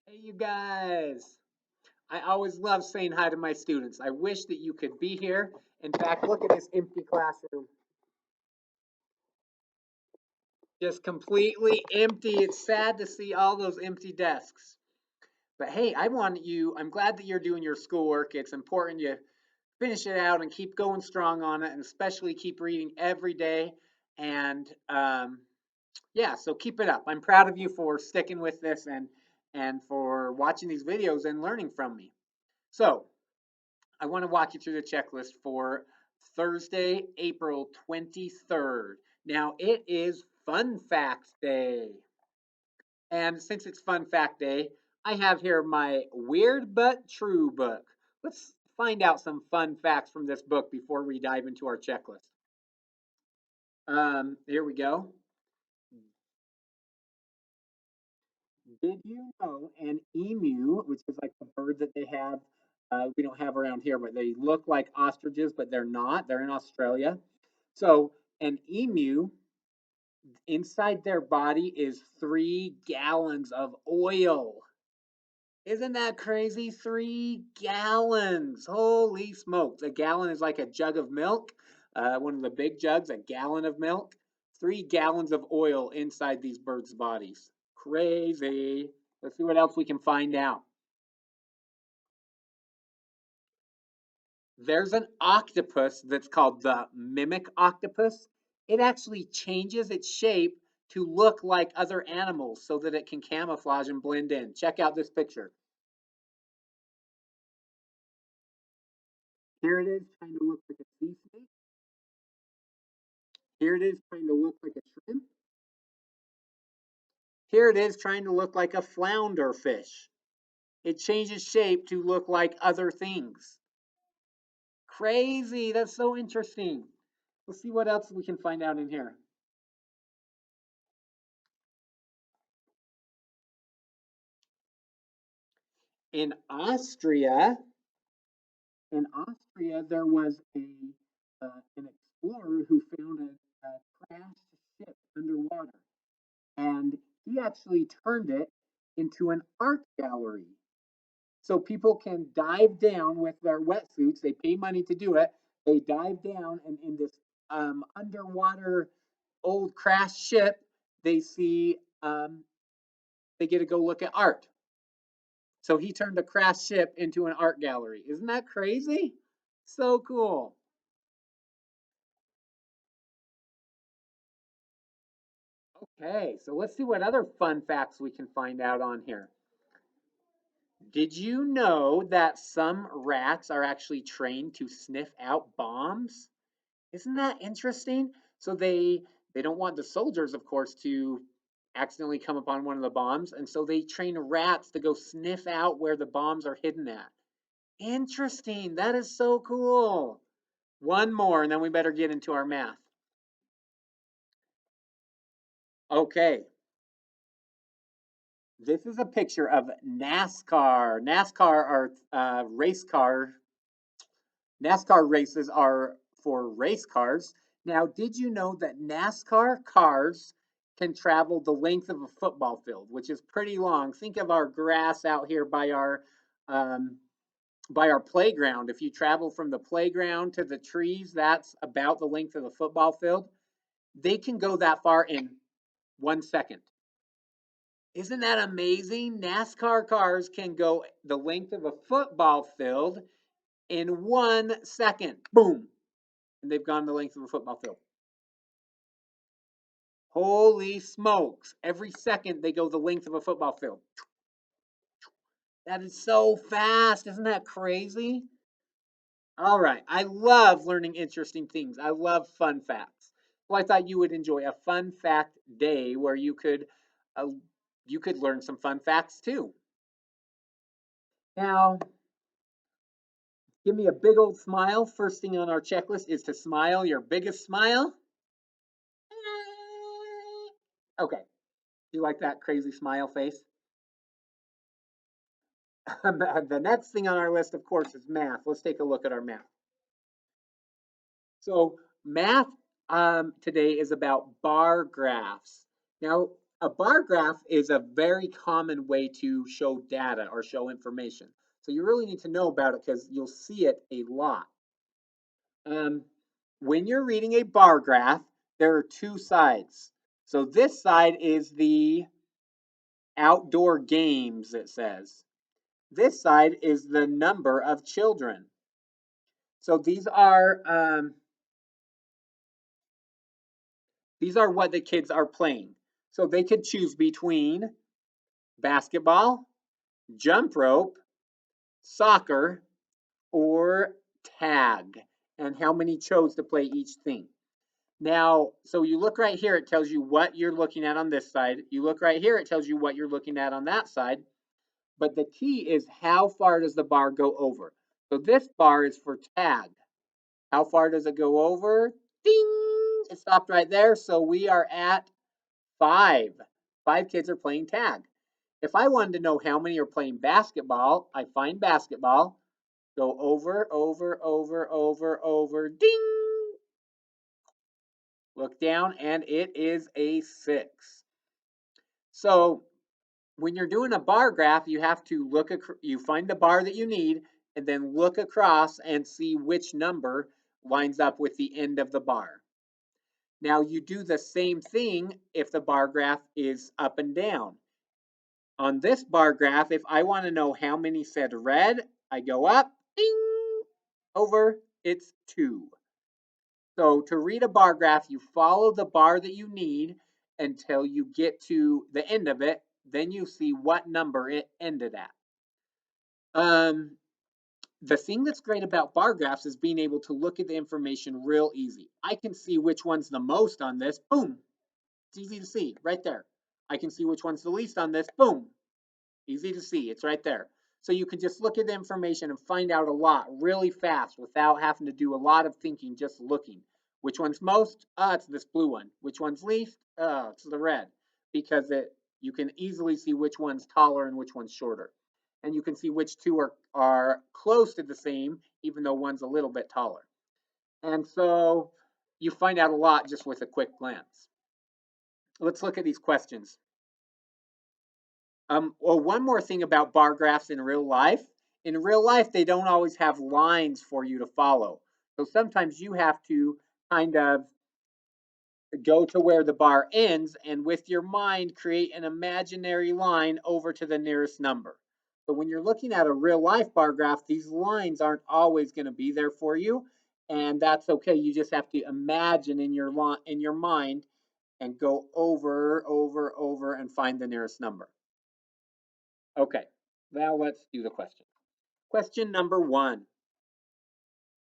Hey, you guys. I always love saying hi to my students. I wish that you could be here. In fact, look at this empty classroom. Just completely empty. It's sad to see all those empty desks. But hey, I'm glad that you're doing your schoolwork. It's important you finish it out and keep going strong on it, and especially keep reading every day. And yeah, so keep it up. I'm proud of you for sticking with this and for watching these videos and learning from me. So, I want to walk you through the checklist for Thursday, April 23rd. Now, it is Fun Fact Day. And since it's Fun Fact Day, I have here my Weird But True book. Let's find out some fun facts from this book before we dive into our checklist. Here we go. Did you know an emu, which is like the bird that they have, we don't have around here, but they look like ostriches, but they're not. They're in Australia. So an emu inside their body is 3 gallons of oil. Isn't that crazy? 3 gallons. Holy smokes. A gallon is like a jug of milk, one of the big jugs, a gallon of milk. 3 gallons of oil inside these birds' bodies. Crazy. Let's see what else we can find out. There's an octopus that's called the mimic octopus. It actually changes its shape to look like other animals so that it can camouflage and blend in. Check out this picture. Here it is trying to look like a sea snake. Here it is trying to look like a shrimp. Here it is trying to look like a flounder fish. It changes shape to look like other things. Crazy. That's so interesting. Let's see what else we can find out in here. In Austria, there was an explorer who found a crashed ship underwater, and he actually turned it into an art gallery. So people can dive down with their wetsuits. They pay money to do it. They dive down, and in this underwater old crashed ship, they see they get to go look at art. So he turned a crashed ship into an art gallery. Isn't that crazy? So cool. Okay, so let's see what other fun facts we can find out on here. Did you know that some rats are actually trained to sniff out bombs? Isn't that interesting? So they don't want the soldiers, of course, to accidentally come upon one of the bombs, and so they train rats to go sniff out where the bombs are hidden at. Interesting. That is so cool. One more, and then we better get into our math. Okay, this is a picture of NASCAR. NASCAR races are for race cars. Now, did you know that NASCAR cars can travel the length of a football field, which is pretty long? Think of our grass out here um, by our playground. If you travel from the playground to the trees, that's about the length of the football field. They can go that far in 1 second. Isn't that amazing? NASCAR cars can go the length of a football field in 1 second. Boom. And they've gone the length of a football field. Holy smokes. Every second they go the length of a football field. That is so fast. Isn't that crazy? All right. I love learning interesting things. I love fun facts. Well, I thought you would enjoy a fun fact day where uh, you could learn some fun facts too. Now, give me a big old smile. First thing on our checklist is to smile your biggest smile. Okay. You like that crazy smile face? The next thing on our list, of course, is math. Let's take a look at our math. So, math today is about bar graphs. Now, A bar graph is a very common way to show data or show information. So you really need to know about it because you'll see it a lot. When you're reading a bar graph, there are two sides. So this side is the outdoor games, it says. This side is the number of children. So these are what the kids are playing. So they could choose between basketball, jump rope, soccer, or tag, and how many chose to play each thing. Now, so you look right here, it tells you what you're looking at on this side. You look right here, it tells you what you're looking at on that side. But the key is how far does the bar go over? So this bar is for tag. How far does it go over? Ding! It stopped right there. So we are at 5. 5 kids are playing tag. If I wanted to know how many are playing basketball, I find basketball, go over, over, over, over, over, ding! Look down, and it is a 6. So when you're doing a bar graph, you have to you find the bar that you need, and then look across and see which number lines up with the end of the bar. Now you do the same thing if the bar graph is up and down. On this bar graph, if I want to know how many said red, I go up, ding, over, it's 2. So to read a bar graph, you follow the bar that you need until you get to the end of it. Then you see what number it ended at. The thing that's great about bar graphs is being able to look at the information real easy. I can see which one's the most on this. Boom. It's easy to see right there. I can see which one's the least on this. Boom. Easy to see. It's right there. So you can just look at the information and find out a lot really fast without having to do a lot of thinking, just looking. Which one's most? It's this blue one. Which one's least? It's the red. Because you can easily see which one's taller and which one's shorter. And you can see which two are close to the same, even though one's a little bit taller. And so you find out a lot just with a quick glance. Let's look at these questions. Well, one more thing about bar graphs in real life. In real life, they don't always have lines for you to follow. So sometimes you have to kind of go to where the bar ends and with your mind create an imaginary line over to the nearest number. So when you're looking at a real life bar graph, these lines aren't always going to be there for you, and that's okay. You just have to imagine in your mind and go over, over, over and find the nearest number. Okay, now let's do the question. Question number 1.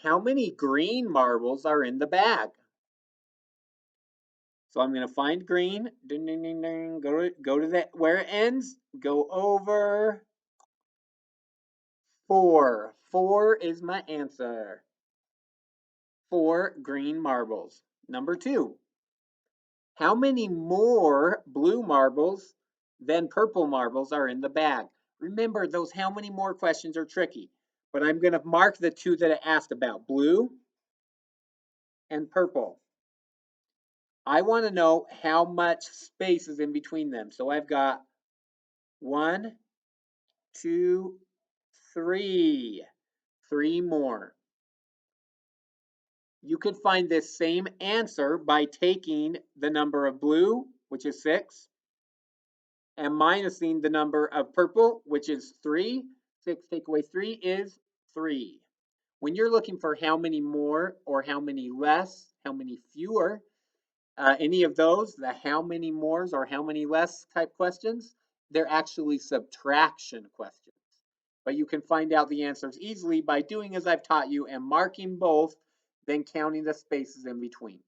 How many green marbles are in the bag? So I'm going to find green. Ding, ding, ding, ding. Go to that where it ends. Go over 4. 4 is my answer. 4 green marbles. Number 2. How many more blue marbles than purple marbles are in the bag? Remember, those how many more questions are tricky, but I'm going to mark the 2 that I asked about, blue and purple. I want to know how much space is in between them. So I've got 1, 2, 3. 3 more. You could find this same answer by taking the number of blue, which is 6, and minusing the number of purple, which is 3. 6 take away 3 is 3. When you're looking for how many more or how many less, how many fewer, any of those, the how many mores or how many less type questions, they're actually subtraction questions. But you can find out the answers easily by doing as I've taught you and marking both, then counting the spaces in between.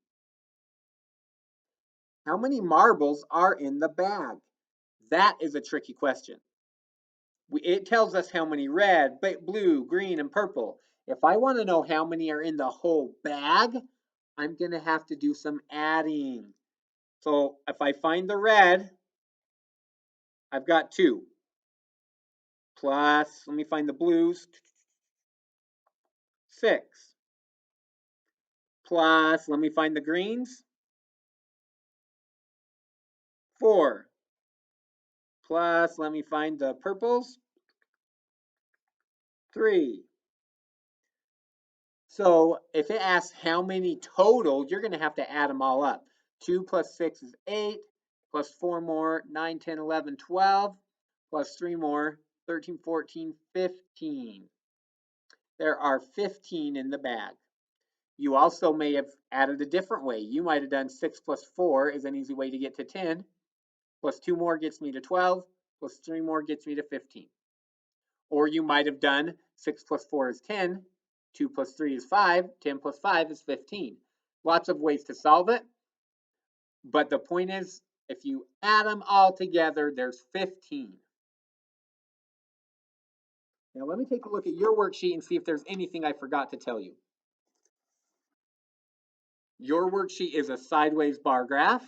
How many marbles are in the bag? That is a tricky question. It tells us how many red, blue, green, and purple. If I want to know how many are in the whole bag, I'm going to have to do some adding. So if I find the red, I've got 2. Plus, let me find the blues, 6. Plus, let me find the greens, 4 plus, let me find the purples, 3. So if it asks how many total, you're going to have to add them all up. 2 plus 6 is 8, plus 4 more, 9, 10, 11, 12, plus 3 more, 13, 14, 15. There are 15 in the bag. You also may have added a different way. You might have done 6 plus 4 is an easy way to get to 10, plus 2 more gets me to 12, plus 3 more gets me to 15. Or you might have done 6 plus 4 is 10, 2 plus 3 is 5, 10 plus 5 is 15. Lots of ways to solve it. But the point is, if you add them all together, there's 15. Now let me take a look at your worksheet and see if there's anything I forgot to tell you. Your worksheet is a sideways bar graph.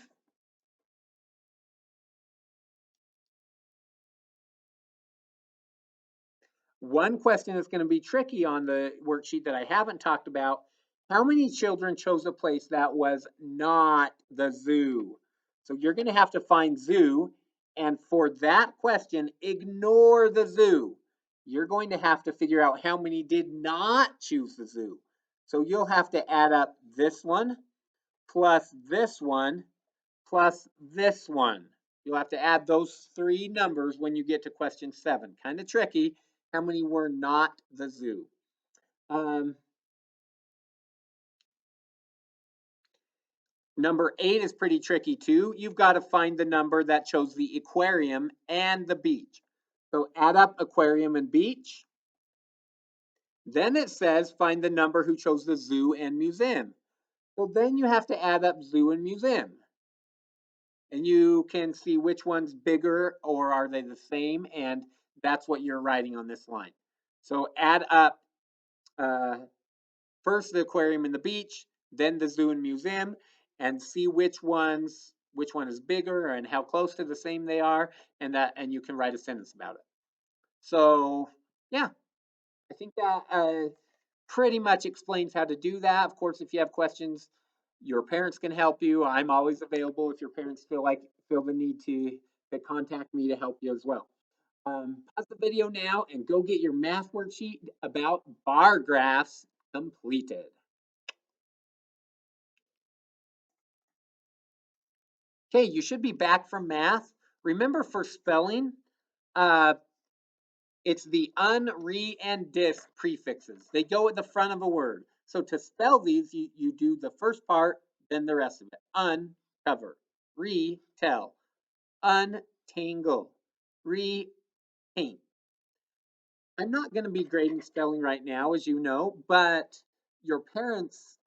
One question that's going to be tricky on the worksheet that I haven't talked about, how many children chose a place that was not the zoo? So you're going to have to find zoo, and for that question, ignore the zoo. You're going to have to figure out how many did not choose the zoo. So you'll have to add up this one, plus this one, plus this one. You'll have to add those 3 numbers when you get to question 7. Kind of tricky. How many were not the zoo? Number 8 is pretty tricky too. You've got to find the number that chose the aquarium and the beach. So add up aquarium and beach. Then it says find the number who chose the zoo and museum. So then you have to add up zoo and museum. And you can see which one's bigger or are they the same, and that's what you're writing on this line. So add up first the aquarium and the beach, then the zoo and museum, and see which one is bigger and how close to the same they are, and you can write a sentence about it. So yeah, I think that pretty much explains how to do that. Of course, if you have questions, your parents can help you. I'm always available if your parents feel the need to contact me to help you as well. Pause the video now and go get your math worksheet about bar graphs completed. Okay, you should be back from math. Remember for spelling, it's the un, re, and dis prefixes. They go at the front of a word. So to spell these, you do the first part, then the rest of it. Uncover, retell, untangle, repaint. I'm not going to be grading spelling right now, as you know, but your parents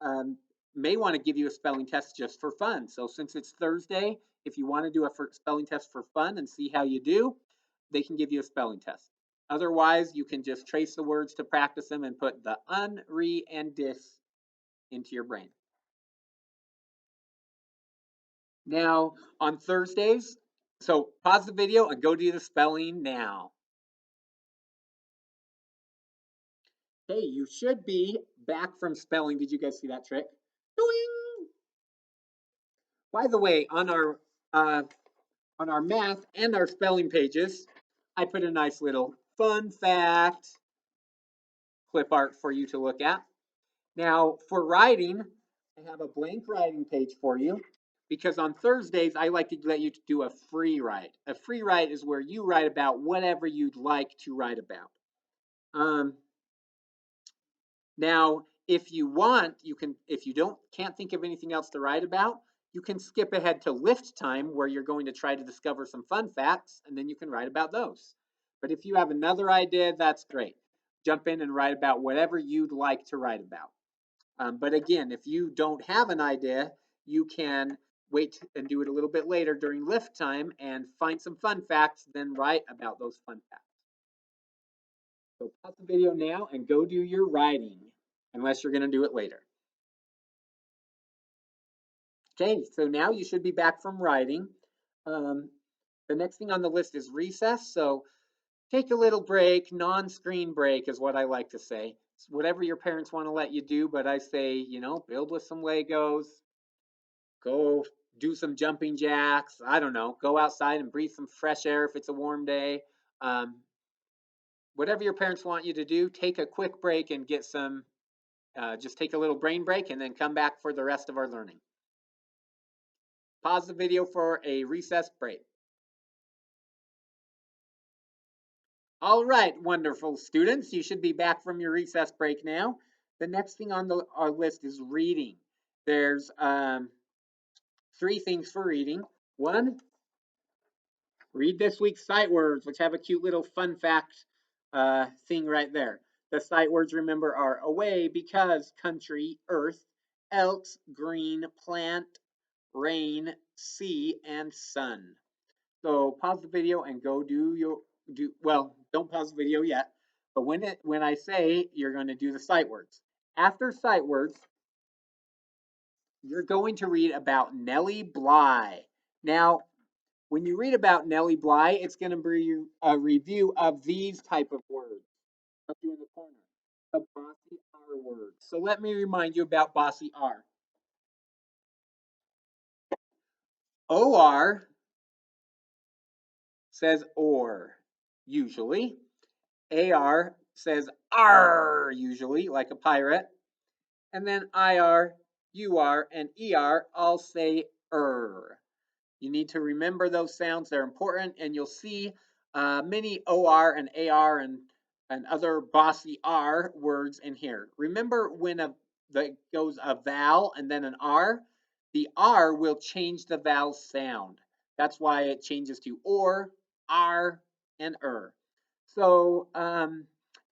may want to give you a spelling test just for fun. So since it's Thursday, if you want to do a spelling test for fun and see how you do, they can give you a spelling test. Otherwise, you can just trace the words to practice them and put the un, re, and dis into your brain. Now, on Thursdays, so pause the video and go do the spelling now. Hey, you should be back from spelling. Did you guys see that trick? Doing. By the way, on our math and our spelling pages, I put a nice little fun fact clip art for you to look at. Now, for writing, I have a blank writing page for you because on Thursdays, I like to let you do a free write. A free write is where you write about whatever you'd like to write about. Now, if you want, you can, if you can't think of anything else to write about, you can skip ahead to lift time where you're going to try to discover some fun facts and then you can write about those. But if you have another idea, that's great. Jump in and write about whatever you'd like to write about. But again, if you don't have an idea, you can wait and do it a little bit later during lift time and find some fun facts, then write about those fun facts. So pause the video now and go do your writing, unless you're going to do it later. Okay, so now you should be back from writing. The next thing on the list is recess. So take a little break, non-screen break is what I like to say. It's whatever your parents want to let you do, but I say, build with some Legos, go do some jumping jacks. I don't know, go outside and breathe some fresh air if it's a warm day. Whatever your parents want you to do, take a quick break and get some, just take a little brain break and then come back for the rest of our learning. Pause the video for a recess break. All right, wonderful students, you should be back from your recess break now. The next thing on our list is reading. There's 3 things for reading. 1, read this week's sight words, which have a cute little fun fact thing right there. The sight words, remember, are away, because, country, earth, else, green, plant, rain, sea, and sun. So pause the video and go well, don't pause the video yet, but when I say, you're going to do the sight words. After sight words, you're going to read about Nellie Bly. Now, when you read about Nellie Bly, it's going to be a review of these type of words. Up here in the corner, the bossy R word. So let me remind you about bossy R. OR says or, usually. AR says R, usually, like a pirate. And then IR, UR, and ER all say You need to remember those sounds. They're important, and you'll see many OR and AR and other bossy R words in here. Remember when that goes a vowel and then an R, the R will change the vowel sound. That's why it changes to or, R, and So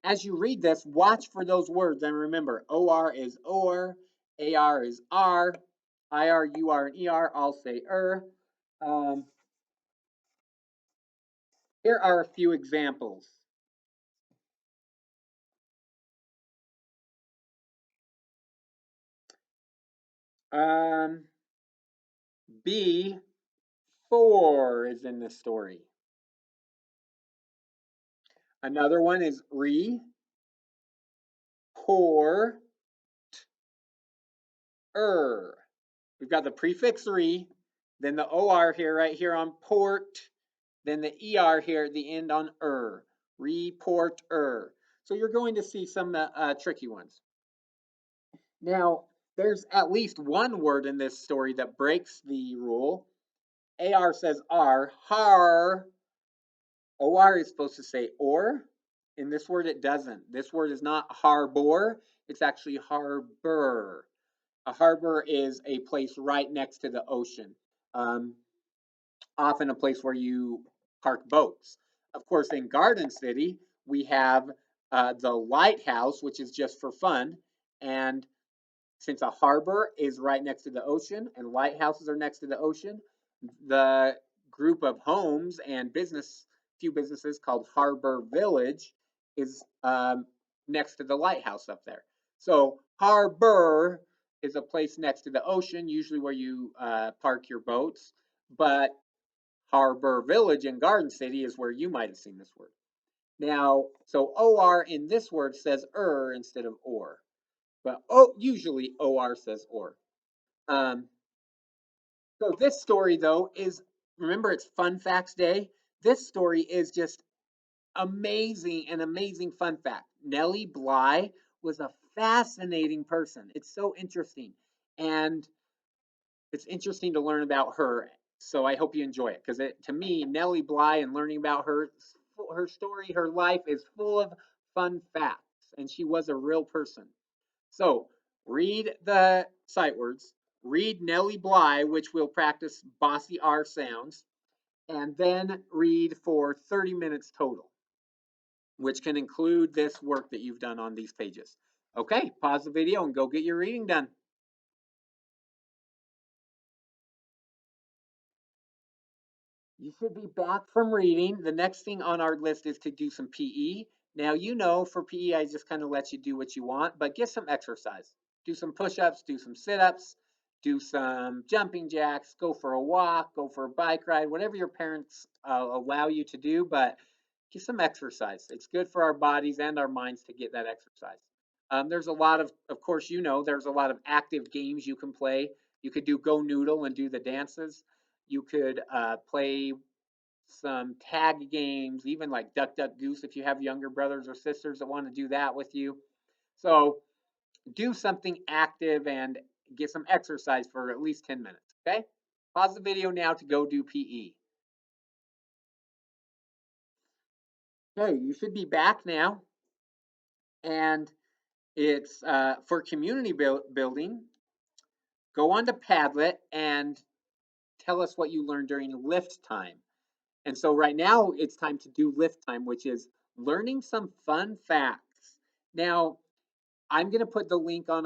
as you read this, watch for those words and remember OR is or, AR is R, IR, UR, and ER all say um, Here are a few examples. B4 is in this story. Another one is report. We've got the prefix re, then the OR here, right here on port, then the ER here at the end on reporter. So you're going to see some tricky ones. Now, there's at least one word in this story that breaks the rule. AR says R, har. OR is supposed to say or. In this word, it doesn't. This word is not harbor, it's actually harbor. A harbor is a place right next to the ocean, often a place where you park boats. Of course, in Garden City, we have the lighthouse, which is just for fun. And since a harbor is right next to the ocean and lighthouses are next to the ocean, the group of homes and few businesses called Harbor Village is next to the lighthouse up there. So harbor is a place next to the ocean, usually where you park your boats, but Harbor Village in Garden City is where you might have seen this word. Now, so OR in this word says instead of or, but usually OR says or. So this story though is, remember it's Fun Facts Day. This story is just an amazing fun fact. Nellie Bly was a fascinating person. It's so interesting. And it's interesting to learn about her. So I hope you enjoy it, because to me, Nellie Bly and learning about her story, her life is full of fun facts, and she was a real person. So read the sight words, read Nellie Bly, which will practice bossy R sounds, and then read for 30 minutes total, which can include this work that you've done on these pages. Okay, pause the video and go get your reading done. You should be back from reading. The next thing on our list is to do some PE. Now, for PE, I just kind of let you do what you want, but get some exercise. Do some push-ups, do some sit-ups, do some jumping jacks, go for a walk, go for a bike ride, whatever your parents allow you to do, but get some exercise. It's good for our bodies and our minds to get that exercise. There's a lot of course, there's a lot of active games you can play You could do Go Noodle and do the dances. You could play some tag games, even like Duck Duck Goose if you have younger brothers or sisters that want to do that with you. So do something active and get some exercise for at least 10 minutes. Okay? Pause the video now to go do PE. Okay, you should be back now. And it's for community building. Go on to Padlet and tell us what you learned during lift time. And so right now it's time to do lift time, which is learning some fun facts. Now, I'm going to put the link on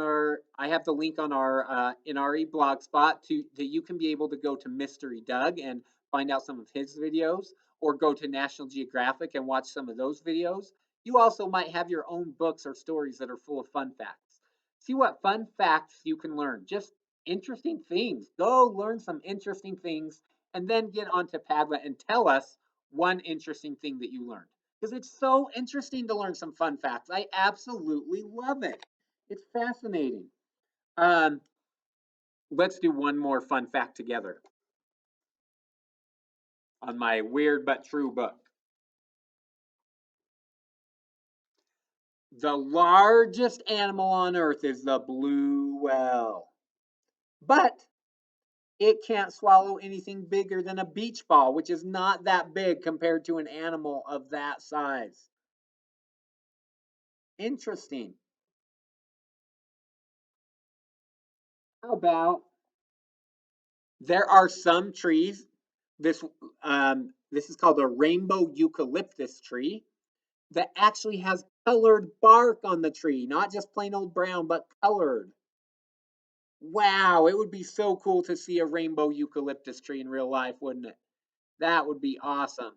I have the link on our NRE blog spot that you can be able to go to Mystery Doug and find out some of his videos, or go to National Geographic and watch some of those videos. You also might have your own books or stories that are full of fun facts. See what fun facts you can learn. Just interesting things. Go learn some interesting things and then get onto Padlet and tell us one interesting thing that you learned, because it's so interesting to learn some fun facts. I absolutely love it. It's fascinating. Um, let's do one more fun fact together on my weird but true book. The largest animal on earth is the blue whale, but it can't swallow anything bigger than a beach ball, which is not that big compared to an animal of that size. Interesting. How about there are some trees. This this is called a rainbow eucalyptus tree that actually has colored bark on the tree, not just plain old brown, but colored. Wow, it would be so cool to see a rainbow eucalyptus tree in real life, wouldn't it? That would be awesome.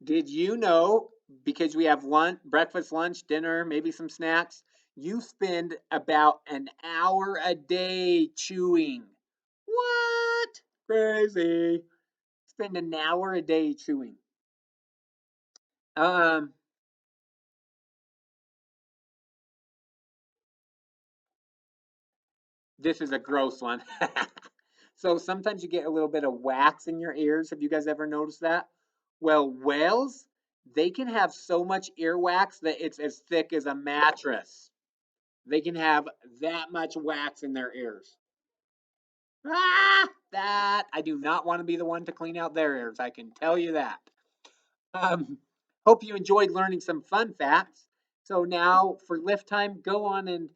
Did you know, because we have lunch, breakfast, lunch, dinner, maybe some snacks, you spend about an hour a day chewing? What? Crazy. Spend an hour a day chewing. Um, this is a gross one. So sometimes you get a little bit of wax in your ears. Have you guys ever noticed that? Well, whales, they can have so much earwax that it's as thick as a mattress. They can have that much wax in their ears. That I do not want to be the one to clean out their ears. I can tell you that. Um, hope you enjoyed learning some fun facts. So now for lift time, go on and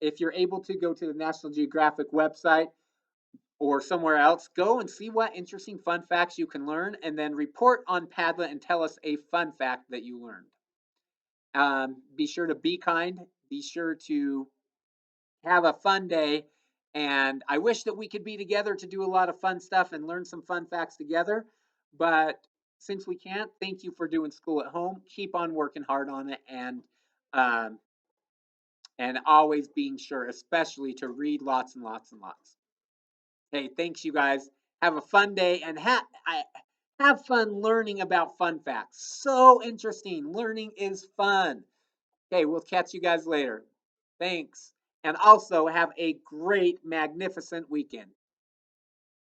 if you're able to go to the National Geographic website or somewhere else, go and see what interesting fun facts you can learn, and then report on Padlet and tell us a fun fact that you learned. Be sure to be kind. Be sure to have a fun day. And I wish that we could be together to do a lot of fun stuff and learn some fun facts together. But since we can't, thank you for doing school at home. Keep on working hard on it, um, and always being sure, especially to read lots and lots and lots. Hey, thanks, you guys. Have a fun day and have fun learning about fun facts. So interesting. Learning is fun. Okay, we'll catch you guys later. Thanks. And also have a great, magnificent weekend.